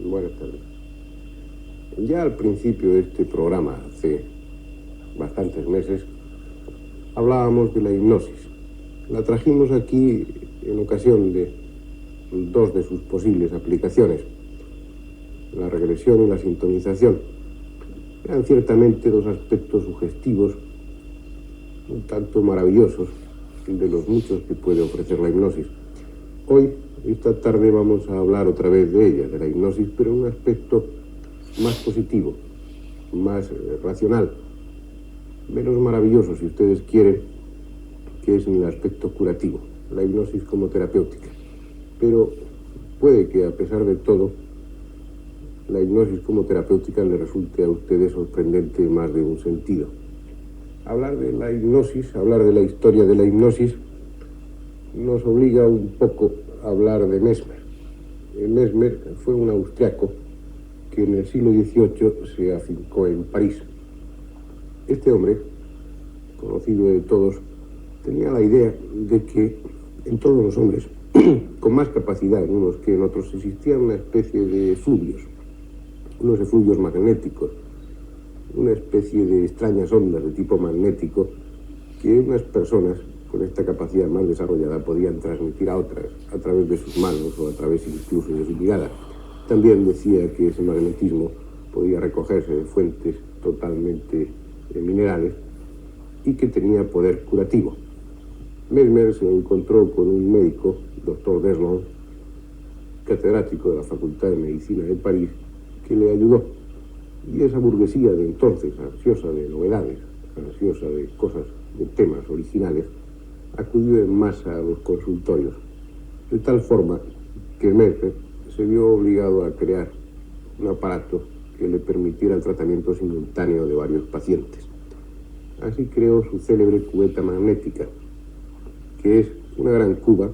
Buenas tardes. Ya al principio de este programa, hace bastantes meses, hablábamos de la hipnosis. La trajimos aquí en ocasión de dos de sus posibles aplicaciones, la regresión y la sintonización. Eran ciertamente dos aspectos sugestivos, un tanto maravillosos, de los muchos que puede ofrecer la hipnosis. Hoy, esta tarde, vamos a hablar otra vez de ella, de la hipnosis, pero en un aspecto más positivo, más racional, menos maravilloso, si ustedes quieren, que es en el aspecto curativo, la hipnosis como terapéutica. Pero puede que, a pesar de todo, la hipnosis como terapéutica le resulte a ustedes sorprendente en más de un sentido. Hablar de la hipnosis, hablar de la historia de la hipnosis, nos obliga un poco a hablar de Mesmer. Mesmer fue un austriaco que en el siglo XVIII se afincó en París. Este hombre, conocido de todos, tenía la idea de que en todos los hombres, con más capacidad en unos que en otros, existía una especie de efluvios, unos efluvios magnéticos, una especie de extrañas ondas de tipo magnético que unas personas con esta capacidad más desarrollada podían transmitir a otras a través de sus manos o a través incluso de su mirada. También decía que ese magnetismo podía recogerse de fuentes totalmente minerales y que tenía poder curativo. Mesmer se encontró con un médico, doctor Deslon, catedrático de la Facultad de Medicina de París, que le ayudó. Y esa burguesía de entonces, ansiosa de novedades, ansiosa de cosas, de temas originales, acudió en masa a los consultorios, de tal forma que Mesmer se vio obligado a crear un aparato que le permitiera el tratamiento simultáneo de varios pacientes. Así creó su célebre cubeta magnética, que es una gran cuba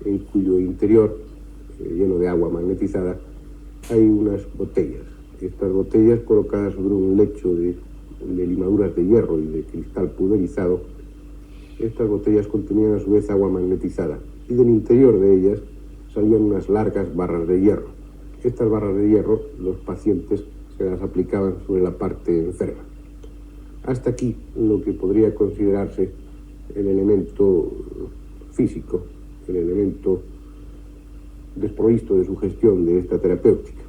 en cuyo interior, lleno de agua magnetizada, hay unas botellas. Estas botellas, colocadas sobre un lecho de limaduras de hierro y de cristal pulverizado, estas botellas contenían a su vez agua magnetizada, y del interior de ellas salían unas largas barras de hierro. Estas barras de hierro los pacientes se las aplicaban sobre la parte enferma. Hasta aquí lo que podría considerarse el elemento físico, el elemento desprovisto de sugestión de esta terapéutica.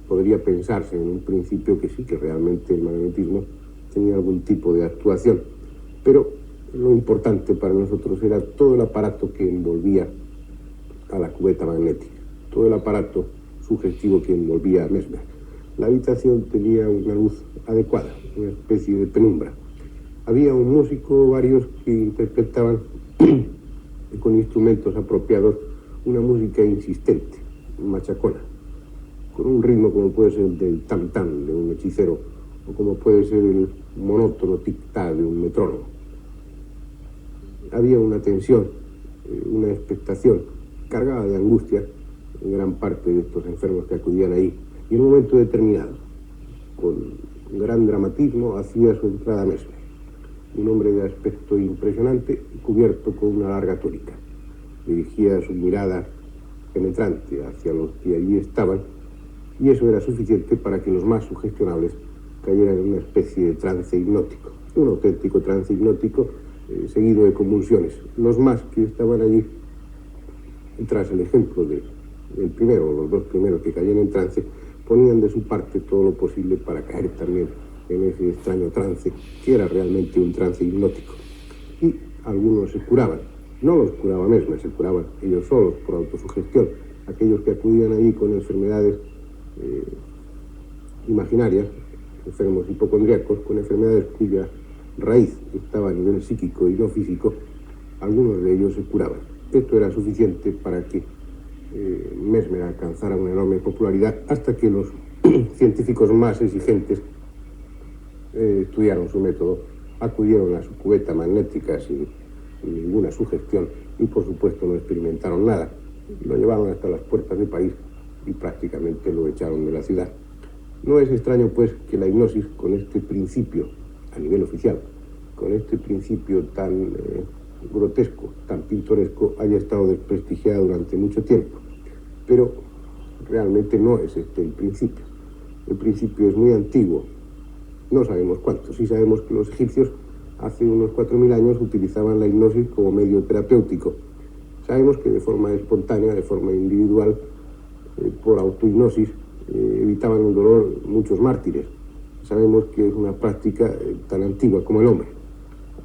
Podría pensarse en un principio que sí, que realmente el magnetismo tenía algún tipo de actuación, pero lo importante para nosotros era todo el aparato que envolvía a la cubeta magnética, todo el aparato sugestivo que envolvía a Mesmer. La habitación tenía una luz adecuada, una especie de penumbra. Había un músico, varios que interpretaban con instrumentos apropiados una música insistente, machacona, con un ritmo como puede ser el del tam-tam de un hechicero o como puede ser el monótono tic-tac de un metrónomo. Había una tensión, una expectación cargada de angustia en gran parte de estos enfermos que acudían ahí. Y en un momento determinado, con gran dramatismo, hacía su entrada Mesmer, un hombre de aspecto impresionante, cubierto con una larga túnica. Dirigía su mirada penetrante hacia los que allí estaban, y eso era suficiente para que los más sugestionables cayeran en una especie de trance hipnótico, un auténtico trance hipnótico seguido de convulsiones. Los más que estaban allí, tras el ejemplo del primero, los dos primeros que caían en trance, ponían de su parte todo lo posible para caer también en ese extraño trance, que era realmente un trance hipnótico. Y algunos se curaban. No los curaba Mesmer, se curaban ellos solos por autosugestión. Aquellos que acudían allí con enfermedades imaginarias, enfermos hipocondríacos, con enfermedades cuya raíz estaba a nivel psíquico y no físico, algunos de ellos se curaban. Esto era suficiente para que Mesmer alcanzara una enorme popularidad, hasta que los científicos más exigentes estudiaron su método, acudieron a su cubeta magnética sin ninguna sugestión y por supuesto no experimentaron nada. Lo llevaron hasta las puertas de París y prácticamente lo echaron de la ciudad. No es extraño pues que la hipnosis, con este principio a nivel oficial, con este principio tan grotesco, tan pintoresco, haya estado desprestigiada durante mucho tiempo. Pero realmente no es este el principio. El principio es muy antiguo, no sabemos cuánto. Sí sabemos que los egipcios hace unos 4.000 años utilizaban la hipnosis como medio terapéutico. Sabemos que de forma espontánea, de forma individual, por autohipnosis, evitaban el dolor muchos mártires. Sabemos que es una práctica tan antigua como el hombre.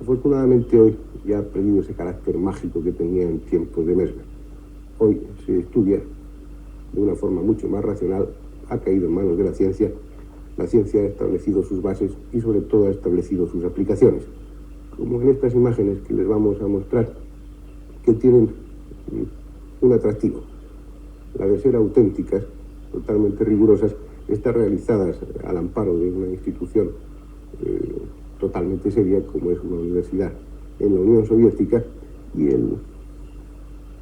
Afortunadamente hoy ya ha perdido ese carácter mágico que tenía en tiempos de Mesmer. Hoy se estudia de una forma mucho más racional, ha caído en manos de la ciencia ha establecido sus bases y sobre todo ha establecido sus aplicaciones. Como en estas imágenes que les vamos a mostrar, que tienen un atractivo. La de ser auténticas, totalmente rigurosas, están realizadas al amparo de una institución totalmente seria como es una universidad en la Unión Soviética, y el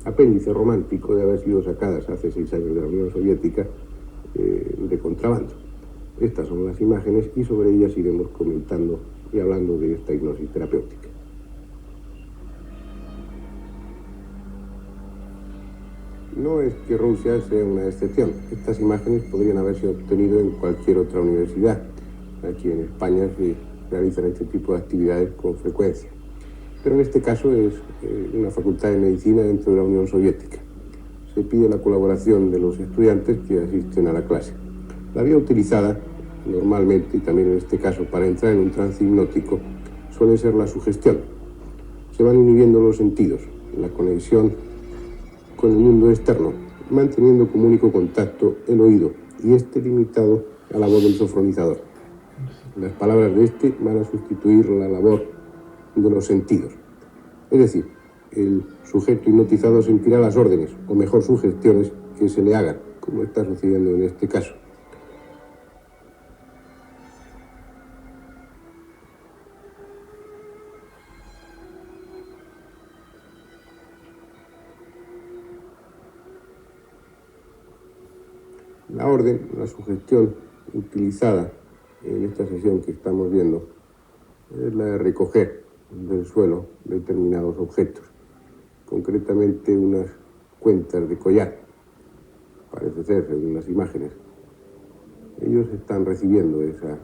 apéndice romántico de haber sido sacadas hace 6 años de la Unión Soviética de contrabando. Estas son las imágenes y sobre ellas iremos comentando y hablando de esta hipnosis terapéutica. No es que Rusia sea una excepción. Estas imágenes podrían haberse obtenido en cualquier otra universidad. Aquí en España se realizan este tipo de actividades con frecuencia. Pero en este caso es una facultad de medicina dentro de la Unión Soviética. Se pide la colaboración de los estudiantes que asisten a la clase. La vía utilizada normalmente, y también en este caso para entrar en un trance hipnótico, suele ser la sugestión. Se van inhibiendo los sentidos, la conexión con el mundo externo, manteniendo como único contacto el oído, y este limitado a la voz del sofronizador. Las palabras de este van a sustituir la labor de los sentidos. Es decir, el sujeto hipnotizado sentirá las órdenes, o mejor sugestiones, que se le hagan, como está sucediendo en este caso. La orden, la sugestión utilizada en esta sesión que estamos viendo es la de recoger del suelo determinados objetos, concretamente unas cuentas de collar, parece ser, según las imágenes. Ellos están recibiendo esa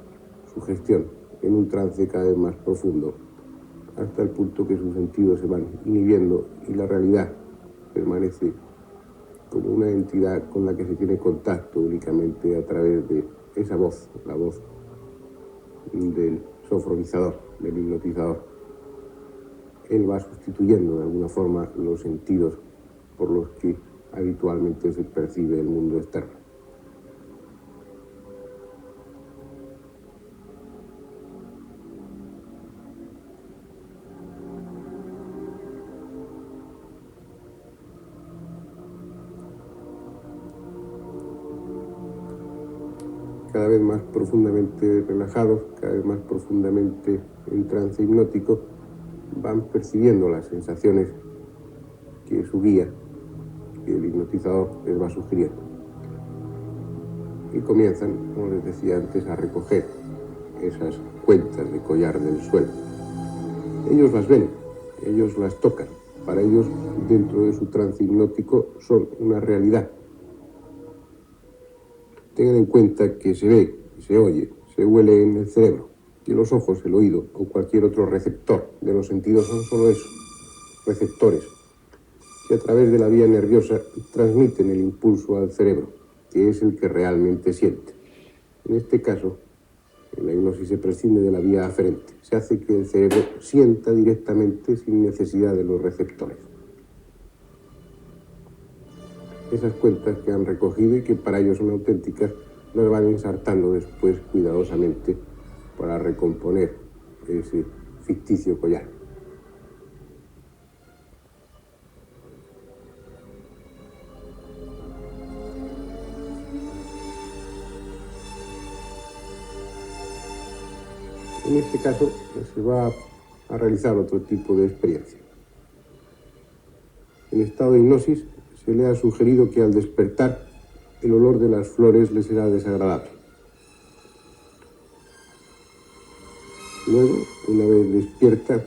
sugestión en un trance cada vez más profundo, hasta el punto que sus sentidos se van inhibiendo y la realidad permanece como una entidad con la que se tiene contacto únicamente a través de esa voz, la voz del sofronizador, del hipnotizador. Él va sustituyendo de alguna forma los sentidos por los que habitualmente se percibe el mundo externo. Cada vez más profundamente relajados, cada vez más profundamente en trance hipnótico, van percibiendo las sensaciones que su guía, que el hipnotizador, les va sugiriendo. Y comienzan, como les decía antes, a recoger esas cuentas de collar del suelo. Ellos las ven, ellos las tocan. Para ellos, dentro de su trance hipnótico, son una realidad. Tengan en cuenta que se ve, se oye, se huele en el cerebro, que los ojos, el oído o cualquier otro receptor de los sentidos son solo eso, receptores, que a través de la vía nerviosa transmiten el impulso al cerebro, que es el que realmente siente. En este caso, en la hipnosis se prescinde de la vía aferente, se hace que el cerebro sienta directamente sin necesidad de los receptores. Esas cuentas que han recogido y que para ellos son auténticas, las van ensartando después cuidadosamente para recomponer ese ficticio collar. En este caso se va a realizar otro tipo de experiencia. En estado de hipnosis se le ha sugerido que al despertar el olor de las flores le será desagradable. Luego, una vez despierta,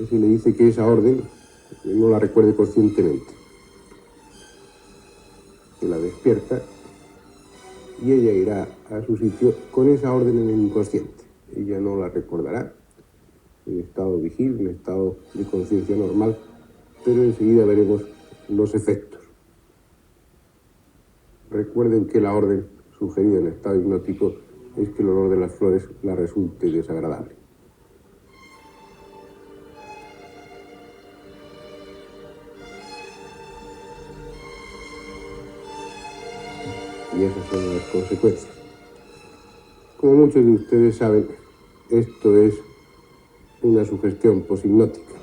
se le dice que esa orden no la recuerde conscientemente. que la despierta y ella irá a su sitio con esa orden en el inconsciente. Ella no la recordará en estado vigil, en estado de conciencia normal, pero enseguida veremos los efectos. Recuerden que la orden sugerida en estado hipnótico es que el olor de las flores la resulte desagradable. Y esas son las consecuencias. Como muchos de ustedes saben, esto es una sugestión poshipnótica.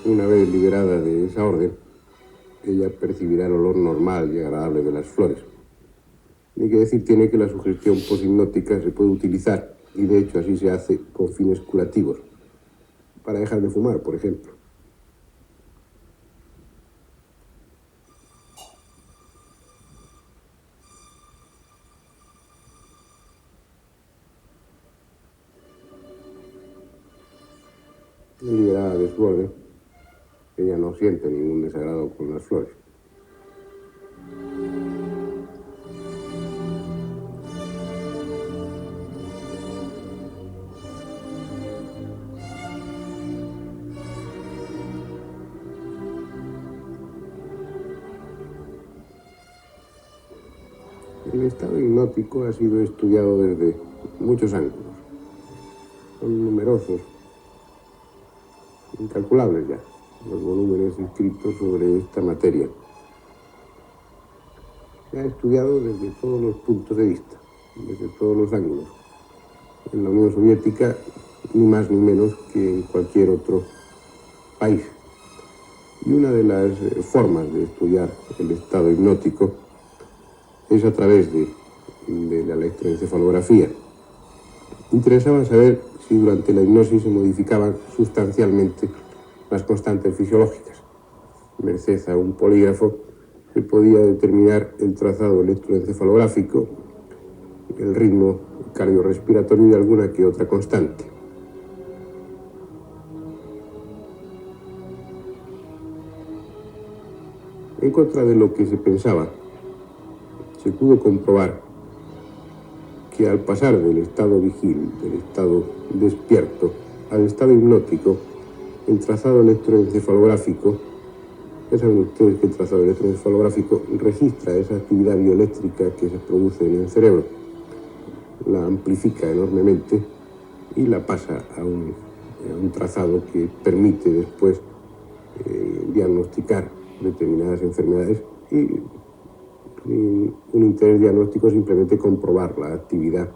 Una vez liberada de esa orden, ella percibirá el olor normal y agradable de las flores. Hay que decir tiene que la sugestión poshipnótica se puede utilizar, y de hecho así se hace con fines curativos, para dejar de fumar, por ejemplo. Liberada de su orden, ella no siente ningún desagrado con las flores. El estado hipnótico ha sido estudiado desde muchos ángulos. Son numerosos, incalculables ya, los volúmenes escritos sobre esta materia. Se ha estudiado desde todos los puntos de vista, desde todos los ángulos. En la Unión Soviética, ni más ni menos que en cualquier otro país. Y una de las formas de estudiar el estado hipnótico es a través de la electroencefalografía. Interesaba saber si durante la hipnosis se modificaban sustancialmente las constantes fisiológicas. Merced a un polígrafo se podía determinar el trazado electroencefalográfico, el ritmo cardiorrespiratorio y alguna que otra constante. En contra de lo que se pensaba, se pudo comprobar que al pasar del estado vigil, del estado despierto, al estado hipnótico, el trazado electroencefalográfico, ya saben ustedes que el trazado electroencefalográfico registra esa actividad bioeléctrica que se produce en el cerebro, la amplifica enormemente y la pasa a un trazado que permite después diagnosticar determinadas enfermedades y un interés diagnóstico simplemente comprobar la actividad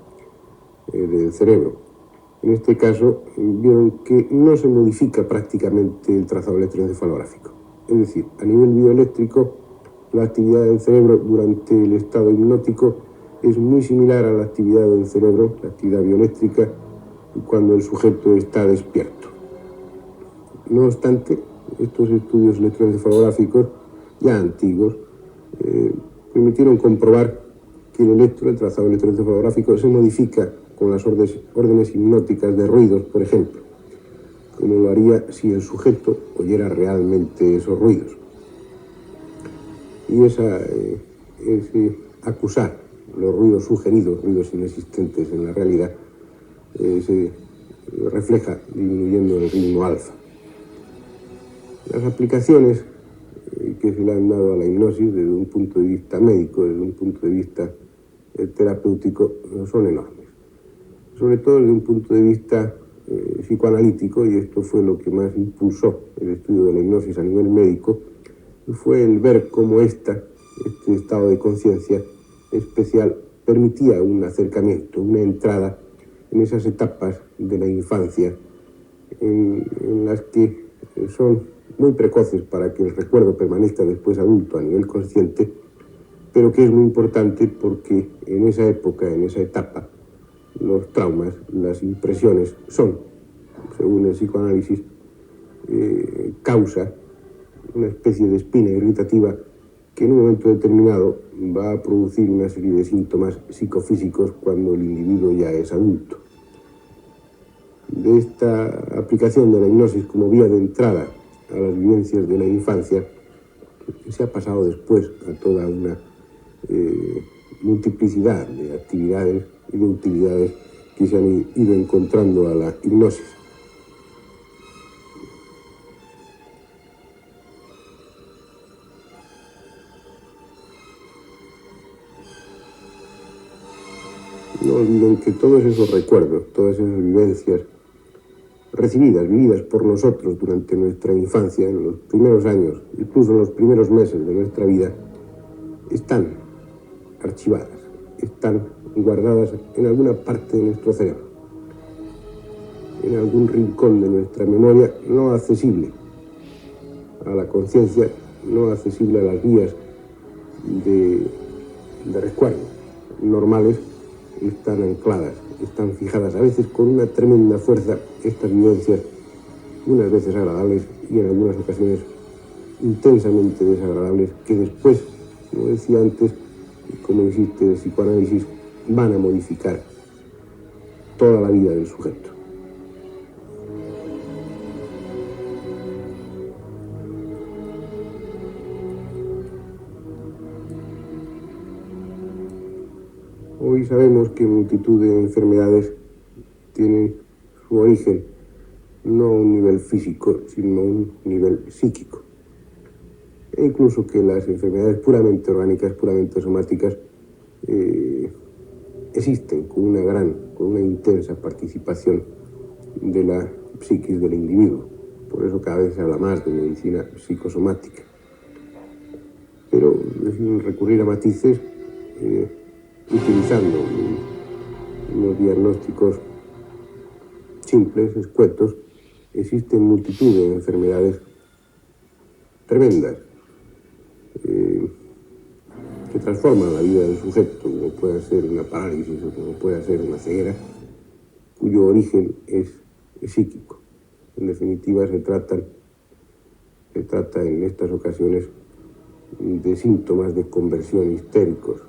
del cerebro. En este caso, vieron que no se modifica prácticamente el trazado electroencefalográfico. Es decir, a nivel bioeléctrico, la actividad del cerebro durante el estado hipnótico es muy similar a la actividad del cerebro, la actividad bioeléctrica, cuando el sujeto está despierto. No obstante, estos estudios electroencefalográficos, ya antiguos, permitieron comprobar que el trazado electroencefalográfico se modifica con las órdenes hipnóticas de ruidos, por ejemplo, como lo haría si el sujeto oyera realmente esos ruidos. Y ese acusar los ruidos sugeridos, ruidos inexistentes en la realidad, se refleja disminuyendo el ritmo alfa. Las aplicaciones que se le han dado a la hipnosis desde un punto de vista médico, desde un punto de vista terapéutico, son enormes. Sobre todo desde un punto de vista psicoanalítico, y esto fue lo que más impulsó el estudio de la hipnosis a nivel médico, fue el ver cómo este estado de conciencia especial permitía un acercamiento, una entrada en esas etapas de la infancia en las que son muy precoces para que el recuerdo permanezca después adulto a nivel consciente, pero que es muy importante porque en esa época, en esa etapa, los traumas, las impresiones son, según el psicoanálisis, causa una especie de espina irritativa que en un momento determinado va a producir una serie de síntomas psicofísicos cuando el individuo ya es adulto. De esta aplicación de la hipnosis como vía de entrada a las vivencias de la infancia, se ha pasado después a toda una multiplicidad de actividades y de utilidades que se han ido encontrando a la hipnosis. No olviden que todos esos recuerdos, todas esas vivencias vividas por nosotros durante nuestra infancia, en los primeros años, incluso en los primeros meses de nuestra vida, están archivadas, están guardadas en alguna parte de nuestro cerebro, en algún rincón de nuestra memoria no accesible a la conciencia, no accesible a las vías de recuerdo normales. Están ancladas, están fijadas, a veces con una tremenda fuerza, estas vivencias, unas veces agradables y en algunas ocasiones intensamente desagradables, que después, como decía antes, como insiste el psicoanálisis, van a modificar toda la vida del sujeto. Hoy sabemos que multitud de enfermedades tienen su origen no a un nivel físico, sino a un nivel psíquico. E incluso que las enfermedades puramente orgánicas, puramente somáticas, existen con una intensa participación de la psiquis del individuo. Por eso cada vez se habla más de medicina psicosomática. Pero sin recurrir a matices, utilizando unos diagnósticos simples, escuetos, existen multitud de enfermedades tremendas que transforman la vida del sujeto, como puede ser una parálisis o como puede ser una ceguera, cuyo origen es psíquico. En definitiva, se trata en estas ocasiones de síntomas de conversión histéricos,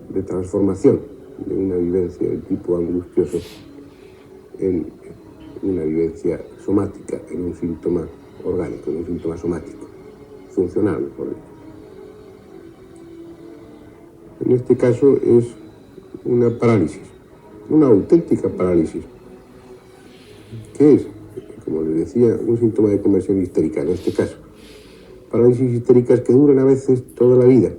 de transformación de una vivencia de tipo angustioso en una vivencia somática, en un síntoma orgánico, en un síntoma somático, funcional, mejor dicho. En este caso es una parálisis, una auténtica parálisis, que es, como les decía, un síntoma de conversión histérica, en este caso. Parálisis histéricas que duran a veces toda la vida,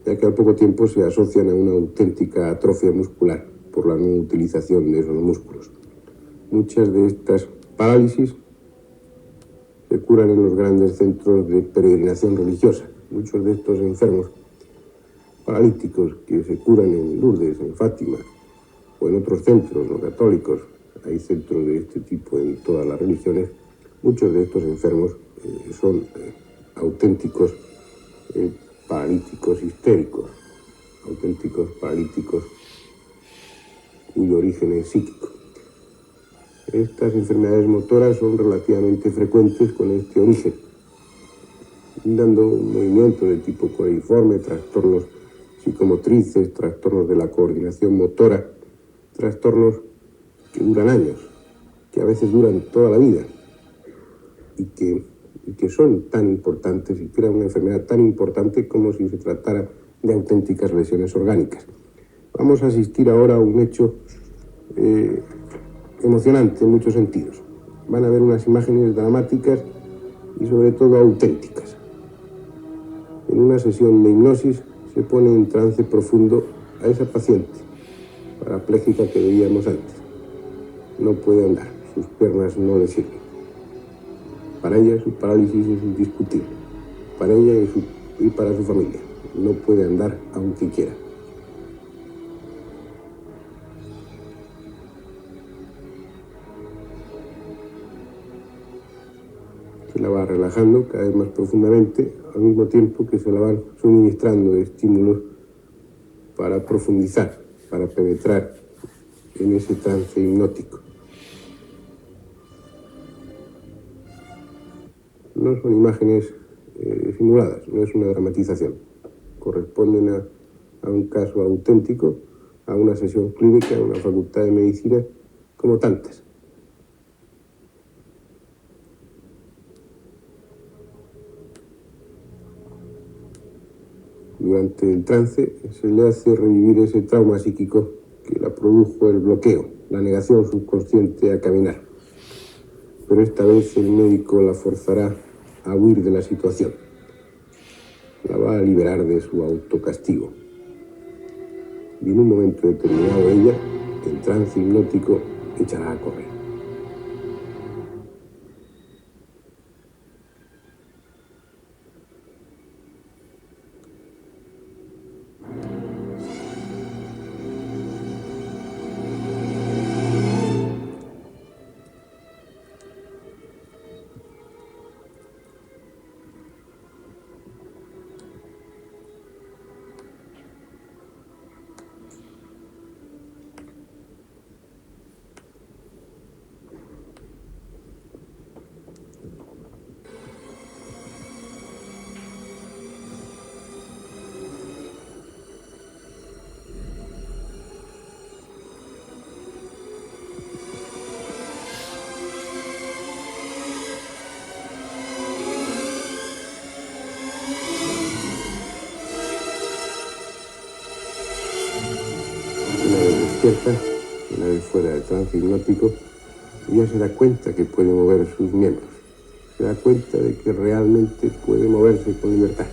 ya que al poco tiempo se asocian a una auténtica atrofia muscular por la no utilización de esos músculos. Muchas de estas parálisis se curan en los grandes centros de peregrinación religiosa. Muchos de estos enfermos paralíticos que se curan en Lourdes, en Fátima o en otros centros no católicos, hay centros de este tipo en todas las religiones, muchos de estos enfermos son auténticos paralíticos histéricos, auténticos paralíticos cuyo origen es psíquico. Estas enfermedades motoras son relativamente frecuentes con este origen, dando un movimiento de tipo cuneiforme, trastornos psicomotrices, trastornos de la coordinación motora, trastornos que duran años, que a veces duran toda la vida y que son tan importantes y crean una enfermedad tan importante como si se tratara de auténticas lesiones orgánicas. Vamos a asistir ahora a un hecho emocionante en muchos sentidos. Van a ver unas imágenes dramáticas y sobre todo auténticas. En una sesión de hipnosis se pone en trance profundo a esa paciente parapléjica que veíamos antes. No puede andar, sus piernas no le sirven. Para ella su parálisis es indiscutible, para ella y para su familia. No puede andar aunque quiera. Se la va relajando cada vez más profundamente, al mismo tiempo que se la van suministrando estímulos para profundizar, para penetrar en ese trance hipnótico. No son imágenes simuladas, no es una dramatización. Corresponden a un caso auténtico, a una sesión clínica, a una facultad de medicina, como tantas. durante el trance se le hace revivir ese trauma psíquico que la produjo el bloqueo, la negación subconsciente a caminar. Pero esta vez el médico la forzará a huir de la situación. La va a liberar de su autocastigo. Y en un momento determinado ella, en trance hipnótico, echará a correr. Una vez fuera de trance hipnótico, ella se da cuenta que puede mover sus miembros. Se da cuenta de que realmente puede moverse con libertad.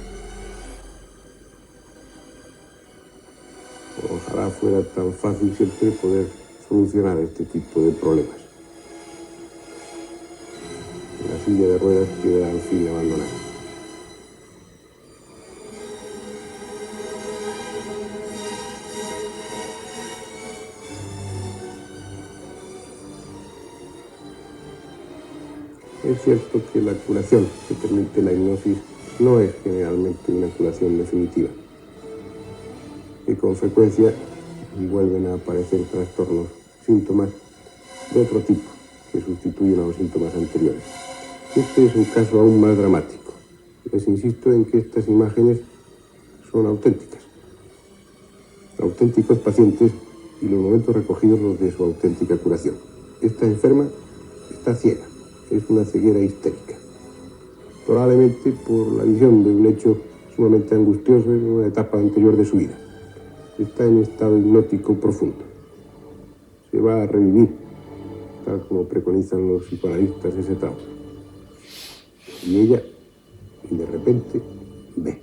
Ojalá fuera tan fácil siempre poder solucionar este tipo de problemas. La silla de ruedas queda al fin abandonada. Es cierto que la curación que permite la hipnosis no es generalmente una curación definitiva, y con frecuencia vuelven a aparecer trastornos, síntomas de otro tipo que sustituyen a los síntomas anteriores. Este es un caso aún más dramático. Les insisto en que estas imágenes son auténticas, auténticos pacientes y los momentos recogidos los de su auténtica curación. Esta enferma está ciega. Es una ceguera histérica, probablemente por la visión de un hecho sumamente angustioso en una etapa anterior de su vida. Está en estado hipnótico profundo. Se va a revivir, tal como preconizan los psicoanalistas, ese trauma. Y ella, de repente, ve.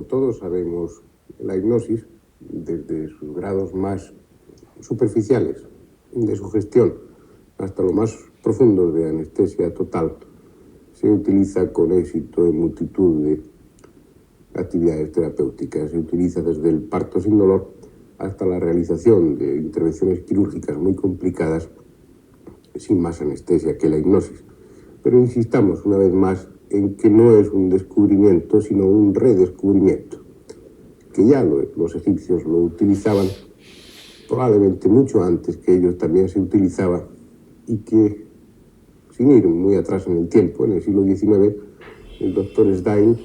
Todos sabemos, la hipnosis, desde sus grados más superficiales de sugestión hasta lo más profundo de anestesia total, se utiliza con éxito en multitud de actividades terapéuticas. Se utiliza desde el parto sin dolor hasta la realización de intervenciones quirúrgicas muy complicadas sin más anestesia que la hipnosis. Pero insistamos una vez más en que no es un descubrimiento, sino un redescubrimiento, que ya los egipcios lo utilizaban, probablemente mucho antes que ellos también se utilizaba, y que, sin ir muy atrás en el tiempo, en el siglo XIX, el doctor Stein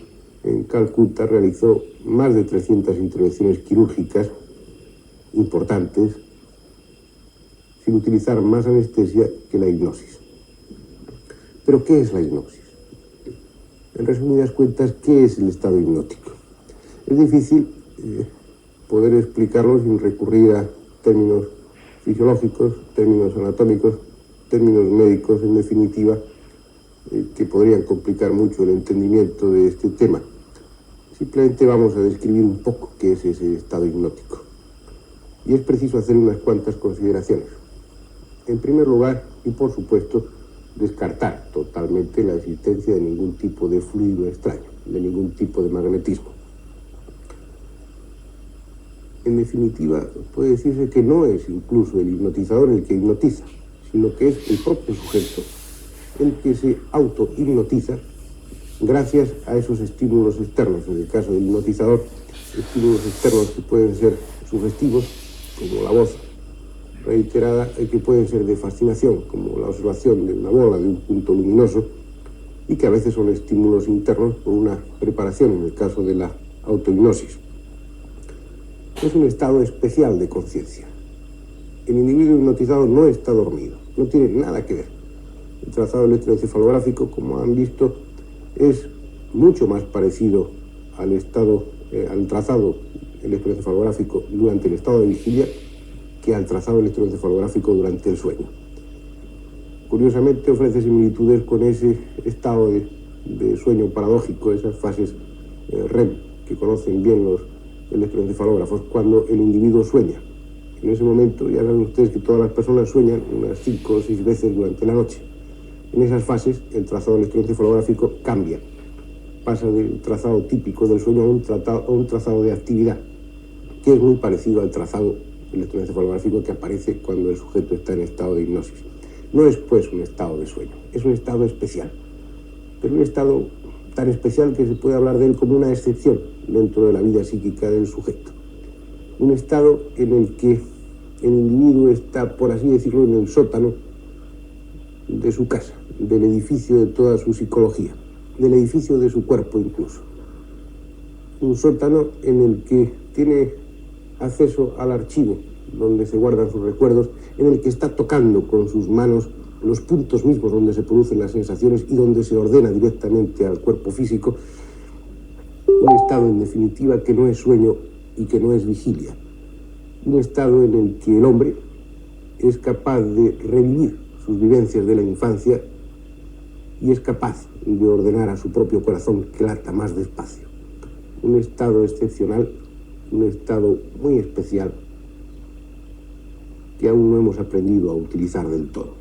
en Calcuta realizó más de 300 intervenciones quirúrgicas importantes sin utilizar más anestesia que la hipnosis. ¿Pero qué es la hipnosis? En resumidas cuentas, ¿qué es el estado hipnótico? Es difícil poder explicarlo sin recurrir a términos fisiológicos, términos anatómicos, términos médicos, en definitiva, que podrían complicar mucho el entendimiento de este tema. Simplemente vamos a describir un poco qué es ese estado hipnótico. Y es preciso hacer unas cuantas consideraciones. En primer lugar, y por supuesto, descartar totalmente la existencia de ningún tipo de fluido extraño, de ningún tipo de magnetismo. En definitiva, puede decirse que no es incluso el hipnotizador el que hipnotiza, sino que es el propio sujeto el que se auto-hipnotiza gracias a esos estímulos externos. En el caso del hipnotizador, estímulos externos que pueden ser sugestivos, como la voz reiterada, y que pueden ser de fascinación, como la observación de una bola, de un punto luminoso, y que a veces son estímulos internos por una preparación, en el caso de la autohipnosis. Es un estado especial de conciencia. El individuo hipnotizado no está dormido, no tiene nada que ver. El trazado electroencefalográfico, como han visto, es mucho más parecido al trazado electroencefalográfico durante el estado de vigilia que al trazado electroencefalográfico durante el sueño. Curiosamente ofrece similitudes con ese estado de sueño paradójico, esas fases REM que conocen bien los electroencefalógrafos, cuando el individuo sueña. En ese momento, ya saben ustedes que todas las personas sueñan unas 5 o 6 veces durante la noche. En esas fases, el trazado electroencefalográfico cambia. Pasa del trazado típico del sueño a un trazado de actividad, que es muy parecido al trazado electroencefalográfico que aparece cuando el sujeto está en estado de hipnosis. No es, pues, un estado de sueño, es un estado especial, pero un estado tan especial que se puede hablar de él como una excepción dentro de la vida psíquica del sujeto. Un estado en el que el individuo está, por así decirlo, en el sótano de su casa, del edificio de toda su psicología, del edificio de su cuerpo incluso. Un sótano en el que tiene acceso al archivo donde se guardan sus recuerdos, en el que está tocando con sus manos los puntos mismos donde se producen las sensaciones y donde se ordena directamente al cuerpo físico. Un estado, en definitiva, que no es sueño y que no es vigilia. Un estado en el que el hombre es capaz de revivir sus vivencias de la infancia y es capaz de ordenar a su propio corazón que lata más despacio. Un estado excepcional, un estado muy especial que aún no hemos aprendido a utilizar del todo.